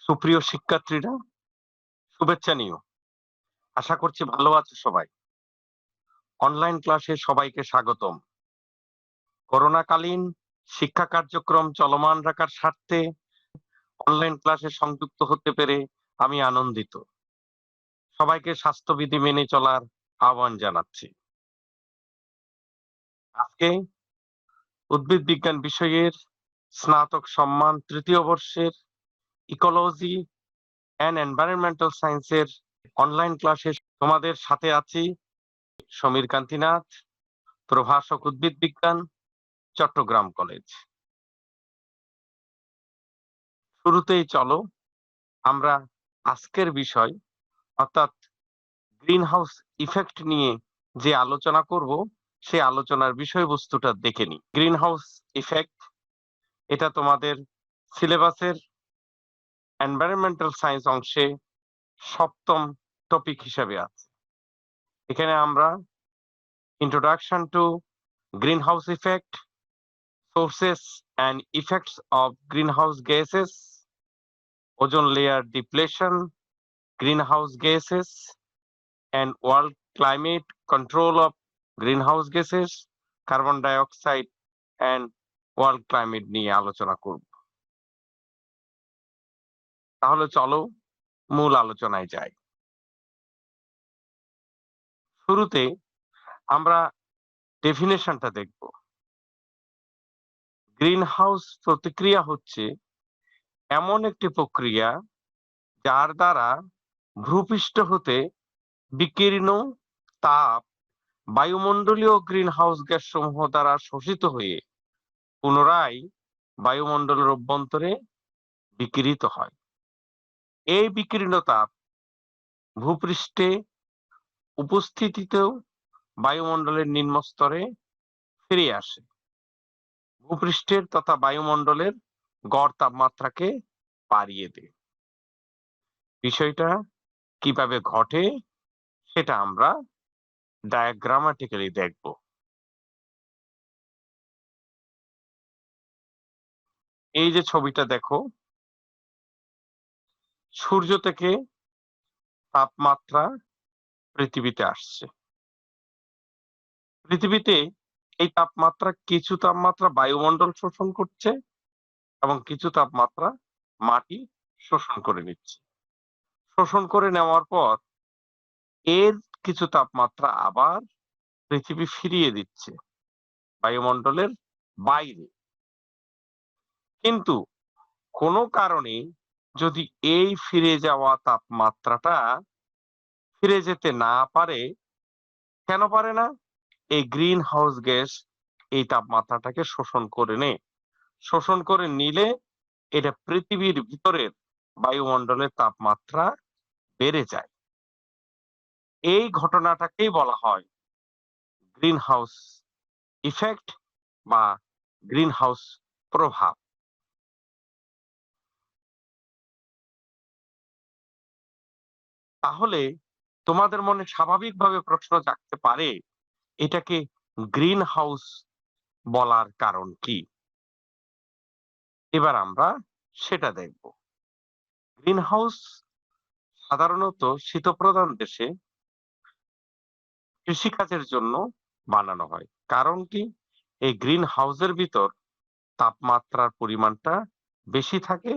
সুপ্রিয় শিক্ষার্থীরা, শুভেচ্ছা নিও। আশা করছি ভালো আছো সবাই। অনলাইন ক্লাসে সবাইকে স্বাগতম। করোনাকালীন শিক্ষা কার্যক্রম চলমান রাখার স্বার্থে অনলাইন ক্লাসে সংযুক্ত হতে পেরে আমি আনন্দিত। সবাইকে স্বাস্থ্যবিধি মেনে চলার আহ্বান জানাচ্ছি। আজকে উদ্ভিদ বিজ্ঞান বিষয়ের স্নাতক সম্মান তৃতীয় বর্ষের ইকোলজি অ্যান্ড এনভায়রনমেন্টাল সায়েন্সের অনলাইন ক্লাসে তোমাদের সাথে আছি সমীর কান্তিনাথ, প্রভাষক উদ্ভিদ বিজ্ঞান, চট্টগ্রাম কলেজ। শুরুতেই চলো আমরা আজকের বিষয় অর্থাৎ গ্রিন হাউস ইফেক্ট নিয়ে যে আলোচনা করব সেই আলোচনার বিষয়বস্তুটা দেখে নিই। গ্রিন হাউস ইফেক্ট এটা তোমাদের সিলেবাসের এনভায়রনমেন্টাল সায়েন্স অংশে সপ্তম টপিক হিসেবে আছে। এখানে আমরা introduction to green house effect, sources and effects of greenhouse gases, ozone layer depletion, greenhouse gases, and world climate control of greenhouse gases, carbon dioxide, and world climate নিয়ে আলোচনা করব। তাহলে চলো মূল আলোচনায় যাই। শুরুতে আমরা ডেফিনেশনটা দেখব। গ্রিন হাউস প্রতিক্রিয়া হচ্ছে এমন একটি প্রক্রিয়া যার দ্বারা ভূপৃষ্ঠ হতে বিকিরণ তাপ বায়ুমণ্ডলীয় গ্রিন হাউস গ্যাস সমূহ দ্বারা শোষিত হয়ে পুনরায় বায়ুমণ্ডলের অভ্যন্তরে বিকিরিত হয়। এই বিকিরণ তাপ ভূপৃষ্ঠে উপস্থিতিতেও বায়ুমণ্ডলের নিম্ন স্তরে ফিরে আসে, ভূপৃষ্ঠের তথা বায়ুমণ্ডলের গড় তাপমাত্রাকে বাড়িয়ে দেয়। বিষয়টা কিভাবে ঘটে সেটা আমরা ডায়াগ্রামাটিক্যালি দেখব। এই যে ছবিটা দেখো, সূর্য থেকে তাপমাত্রা পৃথিবীতে আসছে। পৃথিবীতে এই তাপমাত্রা কিছু তাপমাত্রা বায়ুমণ্ডল শোষণ করছে এবং কিছু তাপমাত্রা মাটি শোষণ করে নিচ্ছে। শোষণ করে নেওয়ার পর এর কিছু তাপমাত্রা আবার পৃথিবী ফিরিয়ে দিচ্ছে বায়ুমণ্ডলের বাইরে। কিন্তু কোনো কারণে যদি এই ফিরে যাওয়া তাপমাত্রাটা ফিরে যেতে না পারে, কেন পারে না? এই গ্রিন হাউস গ্যাস এই তাপমাত্রাটাকে শোষণ করে নেয়। শোষণ করে নিলে এটা পৃথিবীর ভিতরের বায়ুমণ্ডলের তাপমাত্রা বেড়ে যায়। এই ঘটনাটাকেই বলা হয় গ্রিন হাউস ইফেক্ট বা গ্রিন হাউস প্রভাব। তাহলে তোমাদের মনে স্বাভাবিকভাবে প্রশ্ন জাগতে পারে, এটাকে গ্রিন হাউস বলার কারণ কি? এবার আমরা সেটা দেখব। গ্রিন হাউস সাধারণত শীতপ্রধান দেশে কৃষিকাজের জন্য বানানো হয়। কারণ কি? এই গ্রিন হাউসের ভিতর তাপমাত্রার পরিমাণটা বেশি থাকে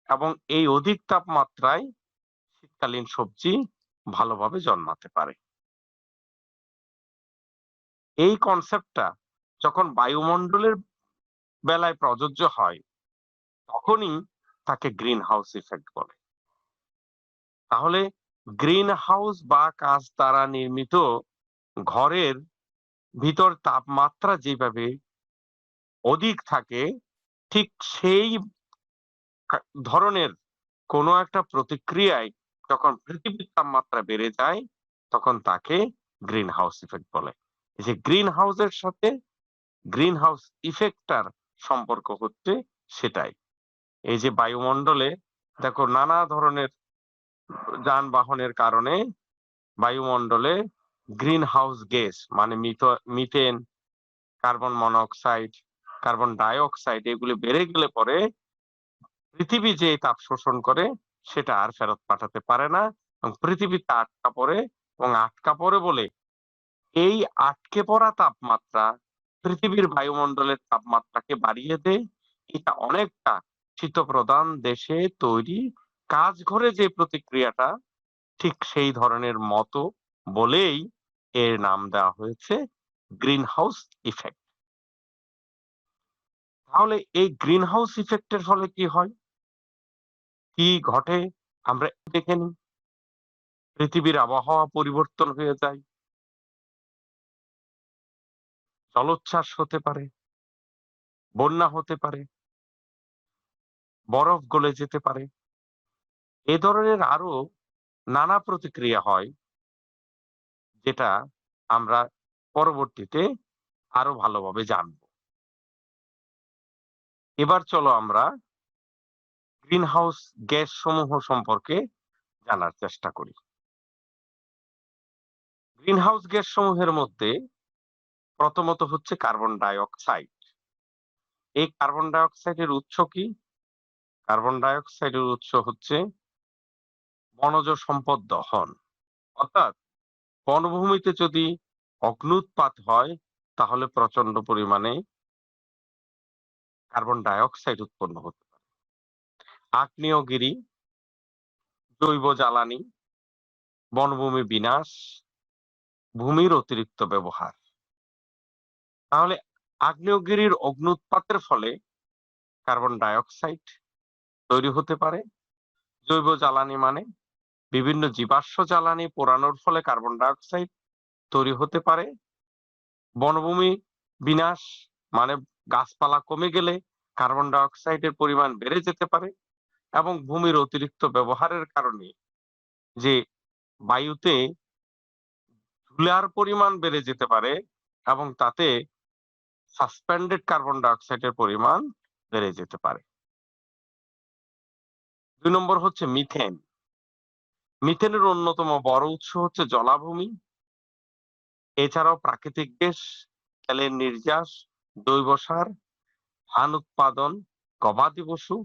এবং এই অধিক তাপমাত্রায় শীতকালীন সবজি ভালোভাবে জন্মাতে পারে। এই কনসেপ্টটা যখন বায়ুমণ্ডলের বেলায় প্রযোজ্য হয় তখনই তাকে গ্রিন হাউস ইফেক্ট বলে। তাহলে গ্রিন হাউস বা কাঁচ দ্বারা নির্মিত ঘরের ভিতর তাপমাত্রা যেভাবে অধিক থাকে, ঠিক সেই ধরনের কোনো একটা প্রতিক্রিয়ায় যখন পৃথিবীর তাপমাত্রা বেড়ে যায় তখন তাকে গ্রিন হাউস ইফেক্ট বলে। এই যে গ্রিন হাউসের সাথে গ্রিন হাউস ইফেক্টটার সম্পর্ক হচ্ছে সেটাই। এই যে বায়ুমণ্ডলে দেখো নানা ধরনের যানবাহনের কারণে বায়ুমণ্ডলে গ্রিন হাউস গ্যাস মানে methane, carbon monoxide, carbon die oxide এগুলি বেড়ে গেলে পরে পৃথিবী যে তাপ শোষণ করে সেটা আর ফেরত পাঠাতে পারে না এবং পৃথিবীতে আটকা পড়ে এবং আটকা পড়ে বলে এই আটকে পড়া তাপমাত্রা পৃথিবীর বায়ুমণ্ডলের তাপমাত্রাকে বাড়িয়ে দেয়। এটা অনেকটা শীতপ্রধান দেশে তৈরি কাঁচঘরে যে প্রতিক্রিয়াটা ঠিক সেই ধরনের মতো বলেই এর নাম দেওয়া হয়েছে গ্রিন হাউস ইফেক্ট। তাহলে এই গ্রিন হাউস ইফেক্টের ফলে কি হয়, কি ঘটে আমরা দেখে নিই। পৃথিবীর আবহাওয়া পরিবর্তন হয়ে যায়, জলোচ্ছ্বাস হতে পারে, বন্যা হতে পারে, বরফ গলে যেতে পারে। এ ধরনের আরো নানা প্রতিক্রিয়া হয়, যেটা আমরা পরবর্তীতে আরো ভালোভাবে জানব। এবার চলো আমরা গ্রিন হাউস গ্যাস সমূহ সম্পর্কে জানার চেষ্টা করি। গ্রিন হাউস গ্যাস সমূহের মধ্যে প্রথমত হচ্ছে কার্বন ডাই অক্সাইড। এই কার্বন ডাই অক্সাইডের উৎস কি? কার্বন ডাই অক্সাইডের উৎস হচ্ছে বনজ সম্পদ দহন, অর্থাৎ বনভূমিতে যদি অগ্ন্যুৎপাত হয় তাহলে প্রচন্ড পরিমাণে কার্বন ডাই অক্সাইড উৎপন্ন হতে পারে। আগ্নেয়গিরি, জৈব জ্বালানি, বনভূমি বিনাশ, ভূমির অতিরিক্ত ব্যবহার। তাহলে আগ্নেয়গিরির অগ্ন্যুৎপাতের ফলে কার্বন ডাই অক্সাইড তৈরি হতে পারে। জৈব জ্বালানি মানে বিভিন্ন জীবাশ্ম জ্বালানি পোড়ানোর ফলে কার্বন ডাই অক্সাইড তৈরি হতে পারে। বনভূমি বিনাশ মানে গাছপালা কমে গেলে কার্বন ডাই অক্সাইডের পরিমাণ বেড়ে যেতে পারে এবং ভূমির অতিরিক্ত ব্যবহারের কারণে যে বায়ুতে ধুলার পরিমাণ বেড়ে যেতে পারে এবং তাতে সাসপেন্ডেড কার্বন ডাই অক্সাইডের পরিমাণ বেড়ে যেতে পারে। ২ নম্বর হচ্ছে মিথেন। মিথেনের অন্যতম বড় উৎস হচ্ছে জলাভূমি। এছাড়াও প্রাকৃতিক গ্যাস, তেলের নির্যাস, জৈব সার, ধান উৎপাদন, গবাদি পশু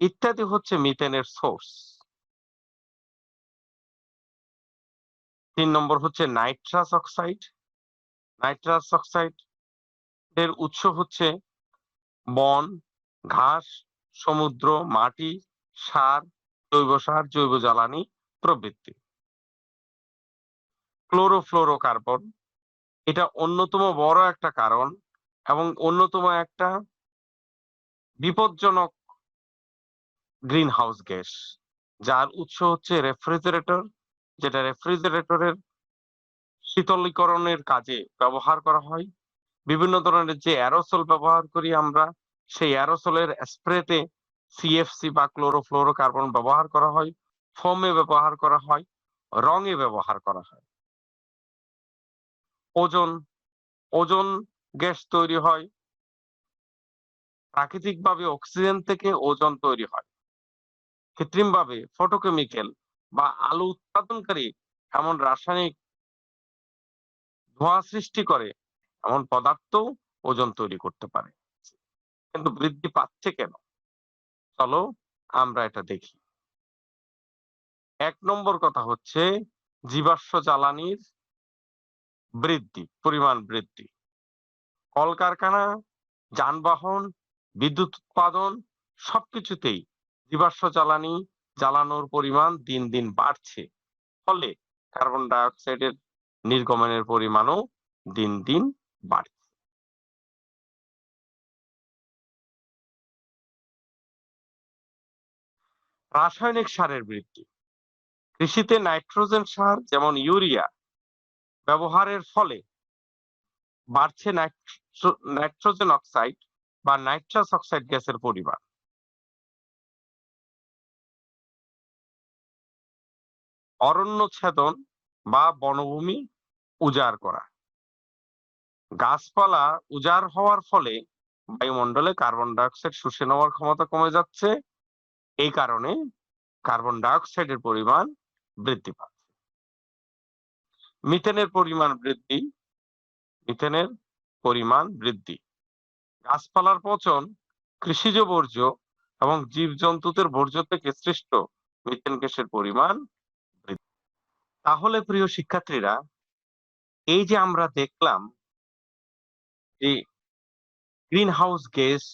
ইত্যাদি হচ্ছে মিথেনের সোর্স। ৩ নম্বর হচ্ছে নাইট্রাস অক্সাইড। নাইট্রাস অক্সাইড এর উৎস হচ্ছে বন, ঘাস, সমুদ্র, মাটি, সার, জৈব জ্বালানি প্রভৃতি। ক্লোরোফ্লোরোকার্বন এটা অন্যতম বড় একটা কারণ এবং অন্যতম একটা বিপজ্জনক গ্রিন হাউস গ্যাস, যার উৎস হচ্ছে রেফ্রিজারেটর, যেটা রেফ্রিজারেটরের শীতলীকরণের কাজে ব্যবহার করা হয়। বিভিন্ন ধরনের যে অ্যারোসল ব্যবহার করি আমরা, সেই অ্যারোসলের স্প্রেতে সিএফসি বা ক্লোরোফ্লোরোকার্বন ব্যবহার করা হয়, ফোমে ব্যবহার করা হয়, রঙে ব্যবহার করা হয়। ওজোন, ওজোন গ্যাস তৈরি হয় প্রাকৃতিকভাবে অক্সিজেন থেকে ওজোন তৈরি হয়। কৃত্রিমভাবে ফটোকেমিক্যাল বা আলো উৎপাদনকারী এমন রাসায়নিক ধোঁয়া সৃষ্টি করে এমন পদার্থ ওজোন তৈরি করতে পারে। কিন্তু বৃদ্ধি পাচ্ছে কেন? চলো আমরা এটা দেখি। ১ নম্বর কথা হচ্ছে জীবাশ্ম জ্বালানির পরিমাণ বৃদ্ধি। কলকারখানা, যানবাহন, বিদ্যুৎ উৎপাদন সবকিছুতেই জীবাশ্ম জ্বালানি জ্বালানোর পরিমাণ দিন দিন বাড়ছে। ফলে কার্বন ডাই অক্সাইডের নির্গমনের পরিমাণও দিন দিন বাড়ছে। রাসায়নিক সারের বৃদ্ধি। কৃষিতে নাইট্রোজেন সার যেমন ইউরিয়া ব্যবহারের ফলে বাড়ছে নাইট্রোজেন অক্সাইড বা নাইট্রাস অক্সাইড গ্যাসের পরিমাণ। অরণ্য ছেদন বা বনভূমি উজাড় করা। গাছপালা উজাড় হওয়ার ফলে বায়ুমণ্ডলে কার্বন ডাই অক্সাইড শুষে নেওয়ার ক্ষমতা কমে যাচ্ছে। এই কারণে কার্বন ডাই অক্সাইডের পরিমাণ বৃদ্ধি পাচ্ছে। মিথেনের পরিমাণ বৃদ্ধি। মিথেনের পরিমাণ বৃদ্ধি গাছপালার পচন, কৃষিজ বর্জ্য এবং জীবজন্তুদের বর্জ্য থেকে সৃষ্ট মিথেন গ্যাসের পরিমাণ বৃদ্ধি। তাহলে প্রিয় শিক্ষার্থীরা, এই যে আমরা দেখলাম যে গ্রিন হাউস গ্যাস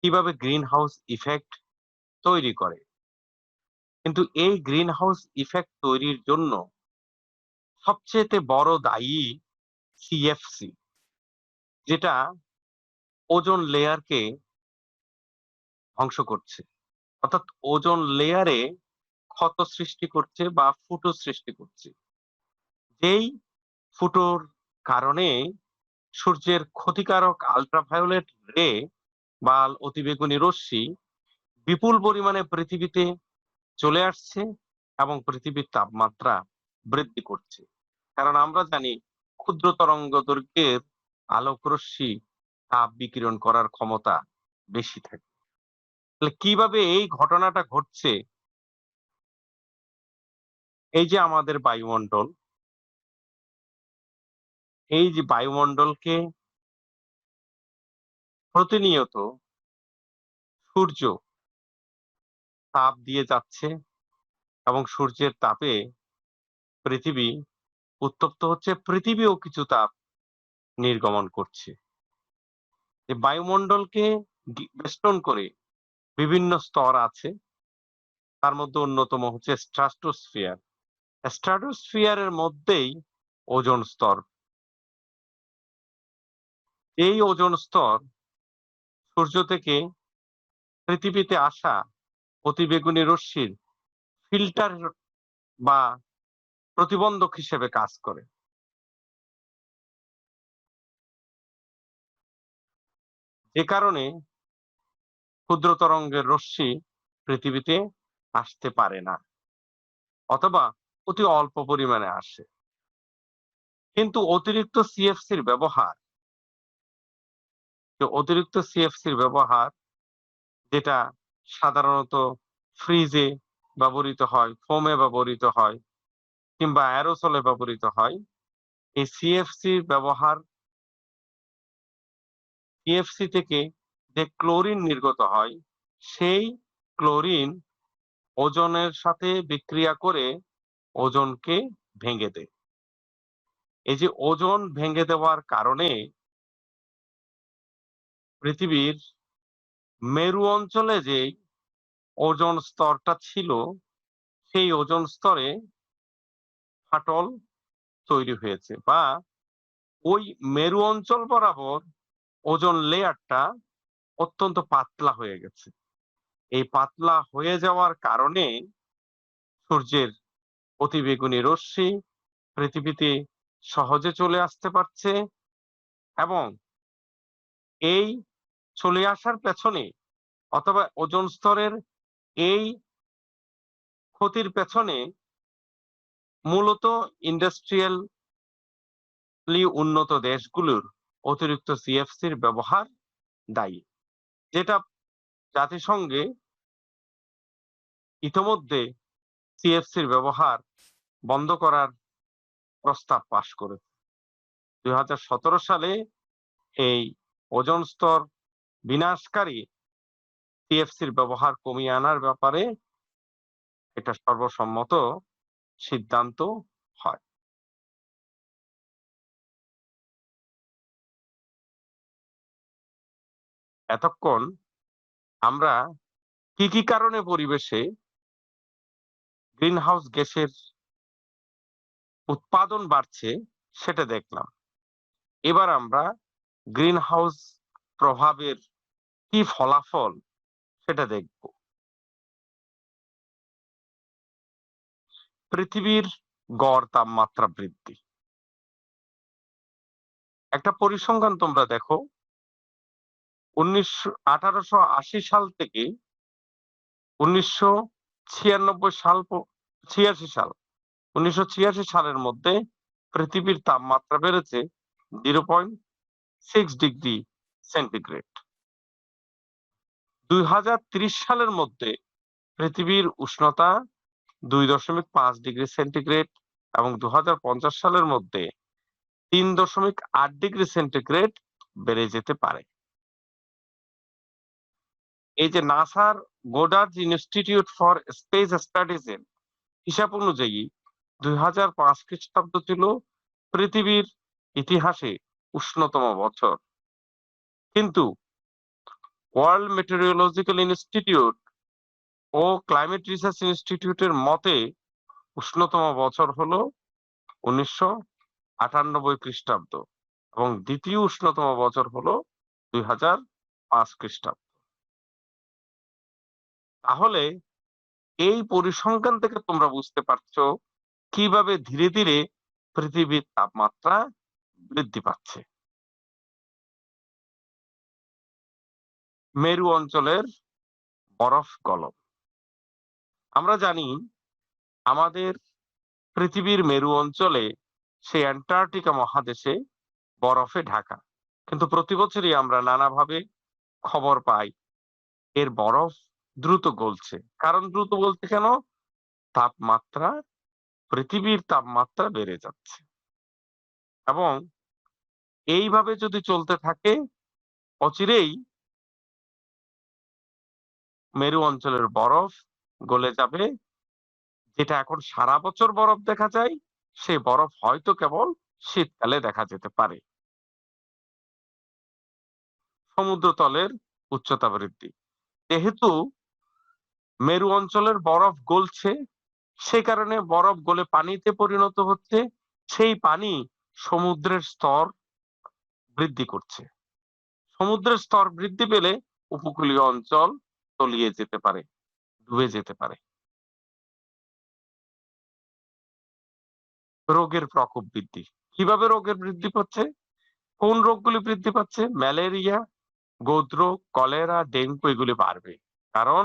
কিভাবে গ্রিন হাউস ইফেক্ট তৈরি করে, কিন্তু এই গ্রিন হাউস ইফেক্ট তৈরির জন্য সবচেয়ে বড় দায়ী সিএফসি, যেটা ওজোন লেয়ারকে ধ্বংস করছে, অর্থাৎ ওজোন লেয়ারে ক্ষত সৃষ্টি করছে বা ফুটো সৃষ্টি করছে। যেই ফুটোর কারণে সূর্যের ক্ষতিকারক আল্ট্রাভায়োলেট রে বা অতিবেগুনি রশ্মি বিপুল পরিমাণে পৃথিবীতে চলে আসছে এবং পৃথিবীর তাপমাত্রা বৃদ্ধি করছে। কারণ আমরা জানি ক্ষুদ্র তরঙ্গ দৈর্ঘ্যের আলোক রশ্মি তাপ বিকিরণ করার ক্ষমতা বেশি থাকে। তাহলে কিভাবে এই ঘটনাটা ঘটছে? এই যে আমাদের বায়ুমণ্ডল, এই যে বায়ুমণ্ডলকে প্রতিনিয়ত সূর্য তাপ দিয়ে যাচ্ছে এবং সূর্যের তাপে পৃথিবী উত্তপ্ত হচ্ছে, পৃথিবীও কিছু তাপ নির্গমন করছে। এই বায়ুমণ্ডলকে বেষ্টন করে বিভিন্ন স্তর আছে, তার মধ্যে অন্যতম হচ্ছে স্ট্রাটোস্ফিয়ার। স্ট্রাটোস্ফিয়ারের মধ্যেই ওজোন স্তর। এই ওজোন স্তর সূর্য থেকে পৃথিবীতে আসা অতিবেগুনি রশ্মির ফিল্টার বা প্রতিবন্ধক হিসেবে কাজ করে। এ কারণে ক্ষুদ্র তরঙ্গের রশ্মি পৃথিবীতে আসতে পারে না, অথবা অতি অল্প পরিমাণে আসে। কিন্তু অতিরিক্ত সিএফসির ব্যবহার, যেটা সাধারণত ফ্রিজে ব্যবহৃত হয়, ফোমে ব্যবহৃত হয় কিংবা অ্যারোসলে ব্যবহৃত হয়, এই সিএফসি থেকে যে ক্লোরিন নির্গত হয়, সেই ক্লোরিন ওজনের সাথে বিক্রিয়া করে ওজনকে ভেঙে দেয়। এই যে ওজোন ভেঙে দেওয়ার কারণে পৃথিবীর মেরু অঞ্চলে যে ওজোন স্তরটা ছিল, সেই ওজোন স্তরে ফাটল তৈরি হয়েছে, বা ওই মেরু অঞ্চল বরাবর ওজোন লেয়ারটা অত্যন্ত পাতলা হয়ে গেছে। এই পাতলা হয়ে যাওয়ার কারণে সূর্যের অতিবেগুনি রশ্মি পৃথিবীতে সহজে চলে আসতে পারছে, এবং এই চলে আসার পেছনে, অথবা ওজোন স্তরের এই ক্ষতির পেছনে মূলত ইন্ডাস্ট্রিয়ালি উন্নত দেশগুলোর অতিরিক্ত সিএফসির ব্যবহার দায়ী, যেটা জাতিসংঘে ইতোমধ্যে সিএফসির ব্যবহার বন্ধ করার প্রস্তাব পাশ করেছে। 2017 সালে এই ওজোন স্তর বিনাশকারী সিএফসির ব্যবহার কমিয়ে আনার ব্যাপারে এটা সর্বসম্মত সিদ্ধান্ত হয়। এতক্ষণ আমরা কি কি কারণে পরিবেশে গ্রিনহাউস গ্যাসের উৎপাদন বাড়ছে সেটা দেখলাম। এবার আমরা গ্রিনহাউস প্রভাবের কি ফলাফল সেটা দেখব। পৃথিবীর গড় তাপমাত্রা বৃদ্ধি। একটা পরিসংখ্যান তোমরা দেখো, 1880 সাল থেকে 1986 সালের মধ্যে পৃথিবীর তাপমাত্রা বেড়েছে 0.6 ডিগ্রি সেন্টিগ্রেড। 2030 সালের মধ্যে পৃথিবীর উষ্ণতা 2.5 ডিগ্রি সেন্টিগ্রেড এবং 2050 সালের মধ্যে 3.8 ডিগ্রি সেন্টিগ্রেড বেড়ে যেতে পারে। এই যে নাসার গোডার্ড ইনস্টিটিউট ফর স্পেস স্টাডিজের হিসাব অনুযায়ী 2005 খ্রিস্টাব্দ ছিল পৃথিবীর ইতিহাসে উষ্ণতম বছর। কিন্তু ওয়ার্ল্ড মেটেরিওলজিক্যাল ইনস্টিটিউট ও ক্লাইমেট রিসার্চ ইনস্টিটিউটের মতে উষ্ণতম বছর হলো 1998 খ্রিস্টাব্দ এবং দ্বিতীয় উষ্ণতম বছর হলো 2005 খ্রিস্টাব্দ। তাহলে এই পরিসংখ্যান থেকে তোমরা বুঝতে পারছো কিভাবে ধীরে ধীরে পৃথিবীর তাপমাত্রা বৃদ্ধি পাচ্ছে। মেরু অঞ্চলের বরফ গলন। আমরা জানি আমাদের পৃথিবীর মেরু অঞ্চলে সেই অ্যান্টার্কটিকা মহাদেশে বরফে ঢাকা, কিন্তু প্রতি বছরই আমরা নানাভাবে খবর পাই এর বরফ দ্রুত গলছে। কারণ দ্রুত গলছে কেন? তাপমাত্রা, পৃথিবীর তাপমাত্রা বেড়ে যাচ্ছে এবং এইভাবে যদি চলতে থাকে অচিরেই মেরু অঞ্চলের বরফ গলে যাবে। যেটা এখন সারা বছর বরফ দেখা যায় সেই বরফ হয়তো কেবল শীতকালে দেখা যেতে পারে। সমুদ্রতলের উচ্চতা বৃদ্ধি। যেহেতু মেরু অঞ্চলের বরফ গলছে সে কারণে বরফ গলে পানিতে পরিণত হচ্ছে, সেই পানি সমুদ্রের স্তর বৃদ্ধি করছে। সমুদ্রের স্তর বৃদ্ধি পেলে উপকূলীয় অঞ্চল তলিয়ে যেতে পারে, ডুবে যেতে পারে। রোগের প্রকোপ বৃদ্ধি। কিভাবে রোগের বৃদ্ধি পাচ্ছে? কোন রোগগুলি বৃদ্ধি পাচ্ছে? ম্যালেরিয়া, গোদ্রোগ, কলেরা, ডেঙ্গু এগুলি বাড়বে। কারণ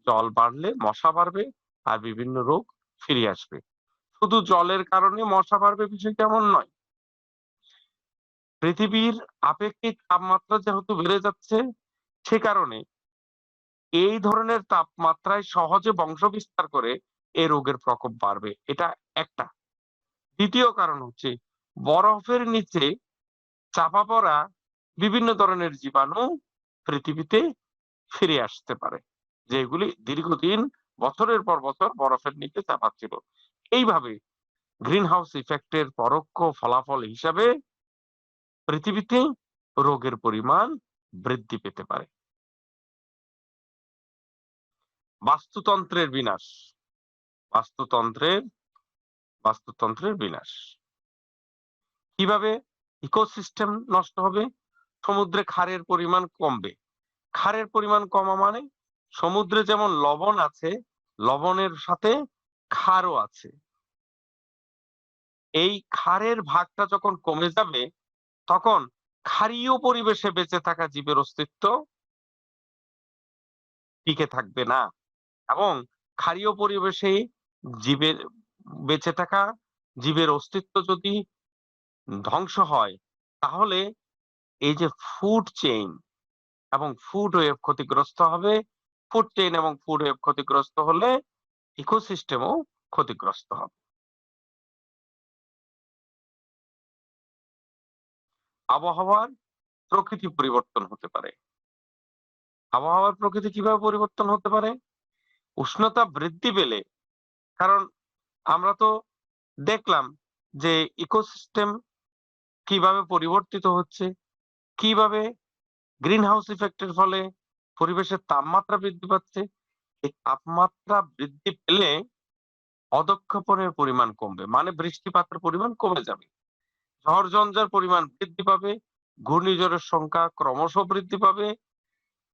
জল বাড়লে মশা বাড়বে আর বিভিন্ন রোগ ফিরে আসবে। শুধু জলের কারণে মশা বাড়বে বিষয়টা এমন নয়। পৃথিবীর আপেক্ষিক তাপমাত্রা যেহেতু বেড়ে যাচ্ছে সে কারণে এই ধরনের তাপমাত্রায় সহজে বংশ বিস্তার করে এই রোগের প্রকোপ বাড়বে। এটা একটা। দ্বিতীয় কারণ হচ্ছে বরফের নিচে চাপা পড়া বিভিন্ন ধরনের জীবাণু পৃথিবীতে ফিরে আসতে পারে, যেগুলি দীর্ঘদিন বছরের পর বছর বরফের নিচে চাপা ছিল। এইভাবে গ্রিন হাউস ইফেক্টের পরোক্ষ ফলাফল হিসাবে পৃথিবীতে রোগের পরিমাণ বৃদ্ধি পেতে পারে। বাস্তুতন্ত্রের বিনাশ। বাস্তুতন্ত্রের বিনাশ কিভাবে? ইকোসিস্টেম নষ্ট হবে। সমুদ্রে ক্ষারের পরিমাণ কমবে। ক্ষারের পরিমাণ কমা মানে সমুদ্রে যেমন লবণ আছে, লবণের সাথে ক্ষারও আছে। এই ক্ষারের ভাগটা যখন কমে যাবে তখন ক্ষারীয় পরিবেশে বেঁচে থাকা জীবের অস্তিত্ব টিকে থাকবে না এবং ক্ষারীয় পরিবেশে জীবের বেঁচে থাকা জীবের অস্তিত্ব যদি ধ্বংস হয় তাহলে এই যে ফুড চেইন এবং ফুড ওয়েব ক্ষতিগ্রস্ত হবে। ফুড চেইন এবং ফুড ওয়েব ক্ষতিগ্রস্ত হলে ইকোসিস্টেমও ক্ষতিগ্রস্ত হবে। আবহাওয়ার প্রকৃতি পরিবর্তন হতে পারে। আবহাওয়ার প্রকৃতি কিভাবে পরিবর্তন হতে পারে? উষ্ণতা বৃদ্ধি পেলে, কারণ আমরা তো দেখলাম যে ইকোসিস্টেম কিভাবে পরিবর্তিত হচ্ছে, কিভাবে গ্রিন হাউস ইফেক্টের ফলে পরিবেশের তাপমাত্রা বৃদ্ধি পাচ্ছে। এই তাপমাত্রা বৃদ্ধি পেলে অদক্ষপণের পরিমাণ কমবে, মানে বৃষ্টিপাতের পরিমাণ কমে যাবে। ঝড় ঝঞ্ঝার পরিমাণ বৃদ্ধি পাবে, ঘূর্ণিঝড়ের সংখ্যা ক্রমশ বৃদ্ধি পাবে।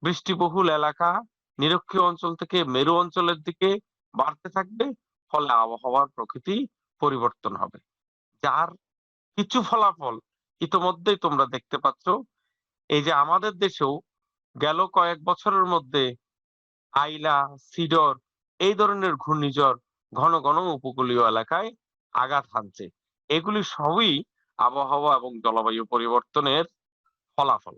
বৃষ্টিবহুল এলাকা নিরক্ষীয় অঞ্চল থেকে মেরু অঞ্চলের দিকে বাড়তে থাকবে, ফলে আবহাওয়ার প্রকৃতি পরিবর্তন হবে। যার কিছু ফলাফল ইতোমধ্যেই তোমরা দেখতে পাচ্ছ। এই যে আমাদের দেশেও গেল কয়েক বছরের মধ্যে আইলা, সিডর এই ধরনের ঘূর্ণিঝড় ঘন ঘন উপকূলীয় এলাকায় আঘাত হানছে। এগুলি সবই আবহাওয়া এবং জলবায়ু পরিবর্তনের ফলাফল।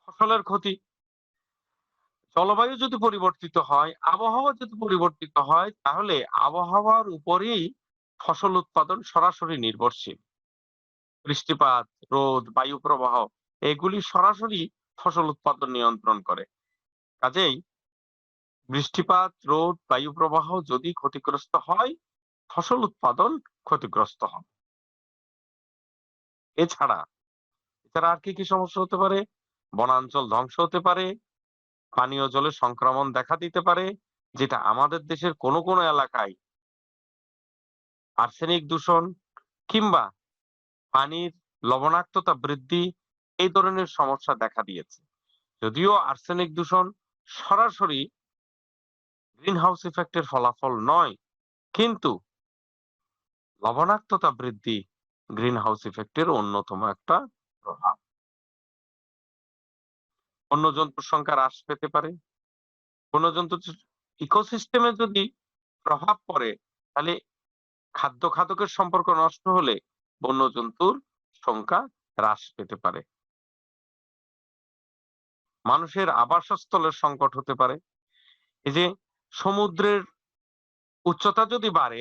ফসলের ক্ষতি। জলবায়ু যদি পরিবর্তিত হয়, আবহাওয়া যদি পরিবর্তিত হয় তাহলে আবহাওয়ার উপরেই ফসল উৎপাদন সরাসরি নির্ভরশীল। বৃষ্টিপাত, রোদ, বায়ু প্রবাহ এগুলি সরাসরি ফসল উৎপাদন নিয়ন্ত্রণ করে। কাজেই বৃষ্টিপাত, রোদ, বায়ু প্রবাহ যদি ক্ষতিগ্রস্ত হয়, ফসল উৎপাদন ক্ষতিগ্রস্ত হবে। এছাড়া এছাড়া আর কি কি সমস্যা হতে পারে? বনাঞ্চল ধ্বংস হতে পারে, পানীয় জলের সংক্রমণ দেখা দিতে পারে, যেটা আমাদের দেশের কোনো কোনো এলাকায় আর্সেনিক দূষণ কিংবা পানির লবণাক্ততা বৃদ্ধি, এই ধরনের সমস্যা দেখা দিয়েছে। যদিও আর্সেনিক দূষণ সরাসরি গ্রিন হাউস ইফেক্টের ফলাফল নয়, কিন্তু লবণাক্ততা বৃদ্ধি গ্রিন হাউস ইফেক্টের অন্যতম একটা প্রভাব। বন্য জন্তুর সংখ্যা হ্রাস পেতে পারে। বন্য জন্তুর ইকোসিস্টেমে যদি প্রভাব পড়ে, তাহলে খাদ্য খাদকের সম্পর্ক নষ্ট হলে বন্য জন্তুর সংখ্যা হ্রাস পেতে পারে। মানুষের আবাসস্থলের সংকট হতে পারে। এই যে সমুদ্রের উচ্চতা যদি বাড়ে,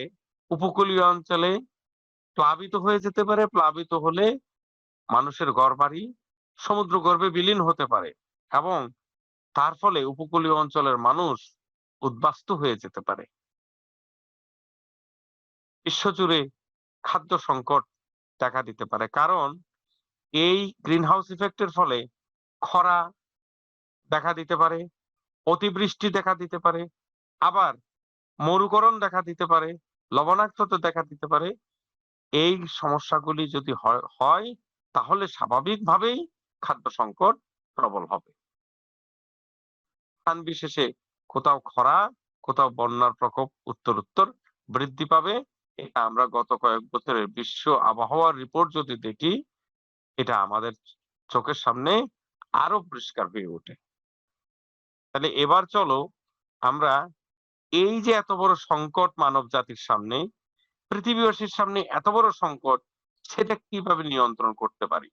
উপকূলীয় অঞ্চলে প্লাবিত হয়ে যেতে পারে। প্লাবিত হলে মানুষের ঘরবাড়ি সমুদ্র গর্ভে বিলীন হতে পারে এবং তার ফলে উপকূলীয় অঞ্চলের মানুষ উদ্বাস্তু হয়ে যেতে পারে। বিশ্বজুড়ে খাদ্য সংকট দেখা দিতে পারে, কারণ এই গ্রিন হাউস ইফেক্টের ফলে খরা দেখা দিতে পারে, অতিবৃষ্টি দেখা দিতে পারে, আবার মরুকরণ দেখা দিতে পারে, লবণাক্ততা দেখা দিতে পারে। এই সমস্যাগুলি যদি হয়, তাহলে স্বাভাবিকভাবেই খাদ্য সংকট প্রবল হবে। স্থান বিশেষে কোথাও খরা, কোথাও বন্যার প্রকোপ উত্তরোত্তর বৃদ্ধি পাবে। এটা আমরা গত কয়েক বছরের বিশ্ব আবহাওয়ার রিপোর্ট যদি দেখি, এটা আমাদের চোখের সামনে আরো পরিষ্কার হয়ে ওঠে। তাহলে এবার চলো আমরা এই যে এত বড় সংকট মানব জাতির সামনে, পৃথিবীবাসীর সামনে এত বড় সংকট, সেটা কিভাবে নিয়ন্ত্রণ করতে পারি।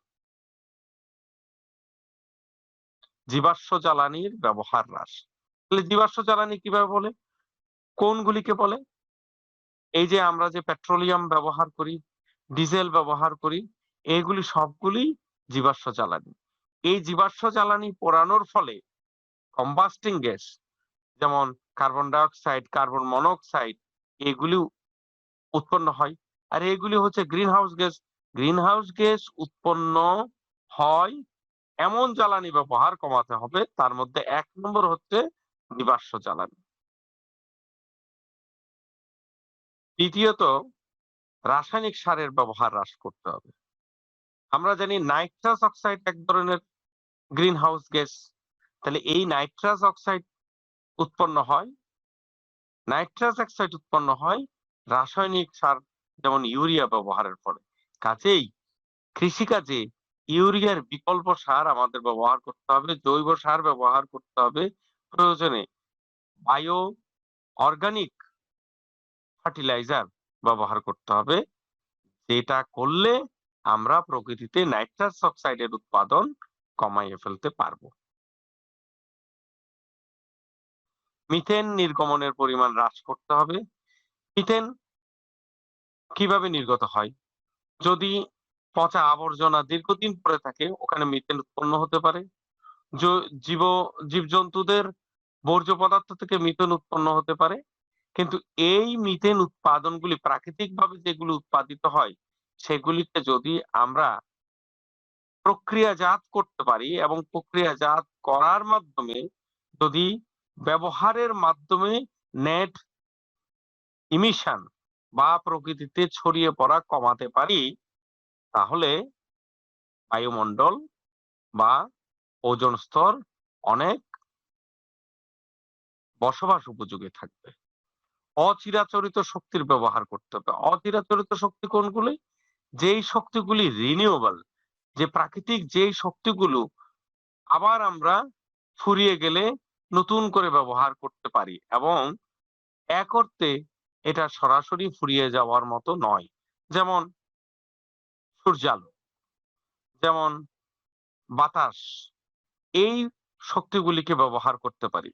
জীবাশ্ম জ্বালানির ব্যবহার হ্রাস। তাহলে জীবাশ্ম জ্বালানি কিভাবে বলে? কোনগুলিকে বলে? এই যে আমরা যে পেট্রোলিয়াম ব্যবহার করি, ডিজেল ব্যবহার করি, এগুলি সবগুলি জীবাশ্ম জ্বালানি। এই জীবাশ্ম জ্বালানি পোড়ানোর ফলে কম্বাস্টিং গ্যাস, যেমন carbon die oxide, carbon monoxide, এগুলি উৎপন্ন হয়। আর এগুলি হচ্ছে green house gas. Green house gas উৎপন্ন হয় এমন জ্বালানি ব্যবহার কমাতে হবে। তার মধ্যে ১ নম্বর হচ্ছে জীবাশ্ম জ্বালানি। দ্বিতীয়ত, রাসায়নিক সারের ব্যবহার হ্রাস করতে হবে। আমরা জানি নাইট্রাস অক্সাইড এক ধরনের গ্রিন হাউস গ্যাস। তাহলে এই নাইট্রাস অক্সাইড উৎপন্ন হয়, নাইট্রাস অক্সাইড উৎপন্ন হয় রাসায়নিক সার যেমন ইউরিয়া ব্যবহারের ফলে। কাজেই কৃষিকাজে ইউরিয়ার বিকল্প সার আমাদের ব্যবহার করতে হবে, জৈব সার ব্যবহার করতে হবে, প্রয়োজনে বায়ো অর্গানিক ফার্টিলাইজার ব্যবহার করতে হবে। যেটা করলে আমরা প্রকৃতিতে নাইট্রাস অক্সাইডের উৎপাদন কমাইয়ে ফেলতে পারবো। মিথেন নির্গমনের পরিমাণ হ্রাস করতে হবে। মিথেন কিভাবে নির্গত হয়? যদি পচা আবর্জনা দীর্ঘদিন পড়ে থাকে, ওখানে মিথেন উৎপন্ন হতে পারে। জীব জীবজন্তুদের বর্জ্য পদার্থ থেকে মিথেন উৎপন্ন হতে পারে। কিন্তু এই মিথেন উৎপাদনগুলি প্রাকৃতিকভাবে যেগুলো উৎপাদিত হয়, সেগুলিকে যদি আমরা প্রক্রিয়াজাত করতে পারি এবং প্রক্রিয়াজাত করার মাধ্যমে যদি ব্যবহারের মাধ্যমে নেট ইমিশন বা প্রকৃতিতে ছড়িয়ে পড়া কমাতে পারি, তাহলে বায়ুমণ্ডল বা ওজোন স্তর অনেক বসবাস উপযোগী থাকবে। অচিরাচরিত শক্তির ব্যবহার করতে হবে। অচিরাচরিত শক্তি কোনগুলি? যেই শক্তিগুলি রিনিউয়েবল, যে প্রাকৃতিক যেই শক্তিগুলো আবার আমরা ফুরিয়ে গেলে নতুন করে ব্যবহার করতে পারি এবং এক অর্থে এটা সরাসরি ফুরিয়ে যাওয়ার মতো নয়। যেমন সূর্যালো, যেমন বাতাস, এই শক্তিগুলিকে ব্যবহার করতে পারি।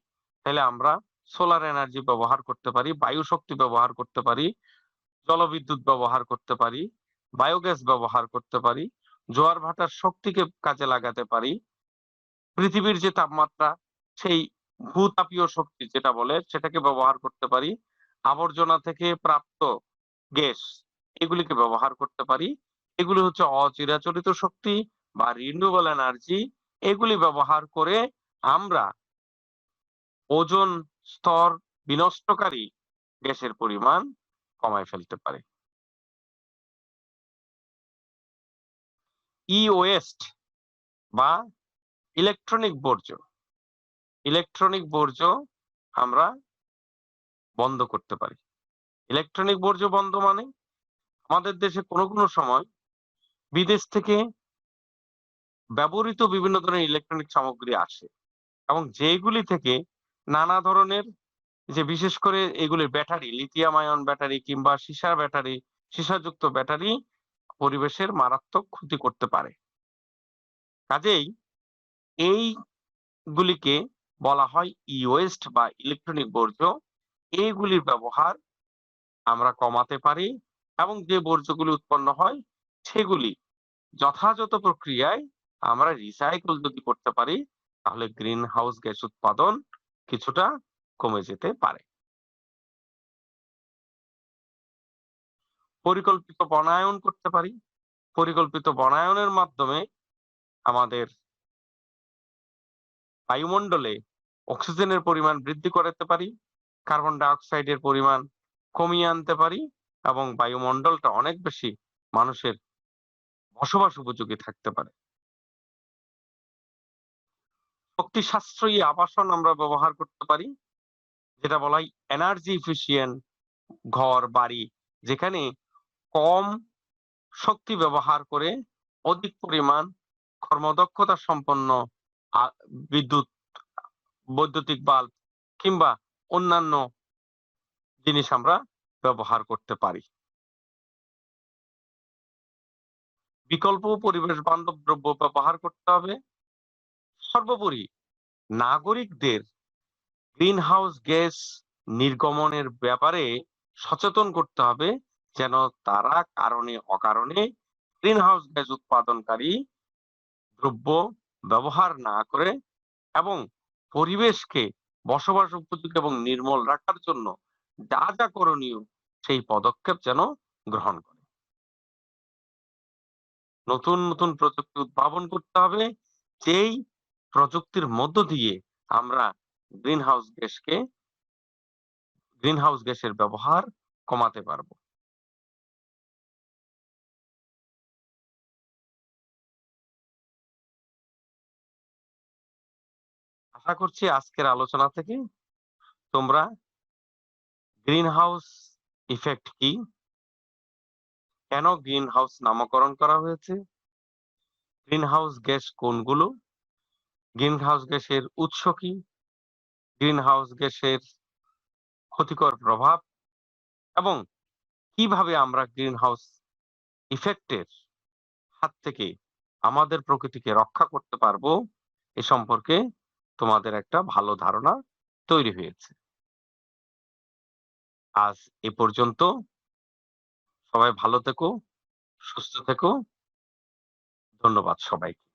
তাহলে আমরা সোলার এনার্জি ব্যবহার করতে পারি, বায়ু শক্তি ব্যবহার করতে পারি, জলবিদ্যুৎ ব্যবহার করতে পারি, বায়োগ্যাস ব্যবহার করতে পারি, জোয়ার ভাটার শক্তিকে কাজে লাগাতে পারি, পৃথিবীর যে তাপমাত্রা, সেই ভূতাপীয় শক্তি যেটা বলে সেটাকে ব্যবহার করতে পারি। আবর্জনা থেকে প্রাপ্ত গ্যাস এগুলিকে ব্যবহার করতে পারি। এগুলি হচ্ছে অচিরাচরিত শক্তি বা রিনিউয়েবল এনার্জি। এগুলি ব্যবহার করে আমরা ওজোন স্তর বিনষ্টকারী গ্যাসের পরিমাণ কমায় ফেলতে পারি। ই-ওয়েস্ট বা ইলেকট্রনিক বর্জ্য, ইলেকট্রনিক বর্জ্য আমরা বন্ধ করতে পারি। ইলেকট্রনিক বর্জ্য বন্ধ মানে আমাদের দেশে কোনো সময় বিদেশ থেকে ব্যবহৃত বিভিন্ন ধরনের ইলেকট্রনিক সামগ্রী আসে এবং যেগুলি থেকে নানা ধরনের যে বিশেষ করে এগুলির ব্যাটারি, লিথিয়াম আয়ন ব্যাটারি কিংবা সীসার ব্যাটারি, সীসাযুক্ত ব্যাটারি পরিবেশের মারাত্মক ক্ষতি করতে পারে। কাজেই এইগুলিকে বলা হয় ই-ওয়েস্ট বা ইলেকট্রনিক বর্জ্য। এইগুলির ব্যবহার আমরা কমাতে পারি এবং যে বর্জ্যগুলি উৎপন্ন হয় সেগুলি যথাযথ প্রক্রিয়ায় আমরা রিসাইকেল যদি করতে পারি তাহলে গ্রিন হাউস গ্যাস উৎপাদন কিছুটা কমে যেতে পারে। পরিকল্পিত বনায়ন করতে পারি। পরিকল্পিত বনায়নের মাধ্যমে আমাদের বায়ুমণ্ডলে অক্সিজেনের পরিমাণ বৃদ্ধি করতে পারি, কার্বন ডাই অক্সাইডের পরিমাণ কমিয়ে আনতে পারি এবং বায়ুমণ্ডলটা অনেক বেশি মানুষের বসবাস উপযোগী থাকতে পারে। শক্তি সাশ্রয়ী আবাসন আমরা ব্যবহার করতে পারি, যেটা বলা হয় এনার্জি এফিশিয়েন্ট ঘর বাড়ি, যেখানে কম শক্তি ব্যবহার করে অধিক পরিমাণ কর্মদক্ষতা সম্পন্ন বিদ্যুৎ, বৈদ্যুতিক বাল্ব কিংবা অন্যান্য জিনিস আমরা ব্যবহার করতে পারি। বিকল্প পরিবেশ বান্ধব দ্রব্য ব্যবহার করতে হবে। সর্বোপরি নাগরিকদের গ্রিন হাউস গ্যাস নির্গমনের ব্যাপারে সচেতন করতে হবে, যেন তারা কারণে অকারণে গ্রিন হাউস গ্যাস উৎপাদনকারী দ্রব্য ব্যবহার না করে এবং পরিবেশকে বসবাস উপযোগী এবং নির্মল রাখার জন্য যা করণীয় সেই পদক্ষেপ যেন গ্রহণ করে। নতুন প্রযুক্তি উদ্ভাবন করতে হবে, যেই প্রযুক্তির মধ্য দিয়ে আমরা গ্রিন হাউস গ্যাসের ব্যবহার কমাতে পারবো। আশা করছি আজকের আলোচনা থেকে তোমরা গ্রিন হাউস ইফেক্ট কি, কেন গ্রিন হাউস নামকরণ করা হয়েছে, গ্রিন হাউস গ্যাস কোনগুলো, গ্রিন হাউস গ্যাসের উৎস কি, গ্রিন হাউস গ্যাসের ক্ষতিকর প্রভাব এবং কিভাবে আমরা গ্রিন হাউস ইফেক্টের হাত থেকে আমাদের প্রকৃতিকে রক্ষা করতে পারবো, এ সম্পর্কে তোমাদের একটা ভালো ধারণা তৈরি হয়েছে। আজ এ পর্যন্ত। সবাই ভালো থেকো, সুস্থ থেকো। ধন্যবাদ সবাইকে।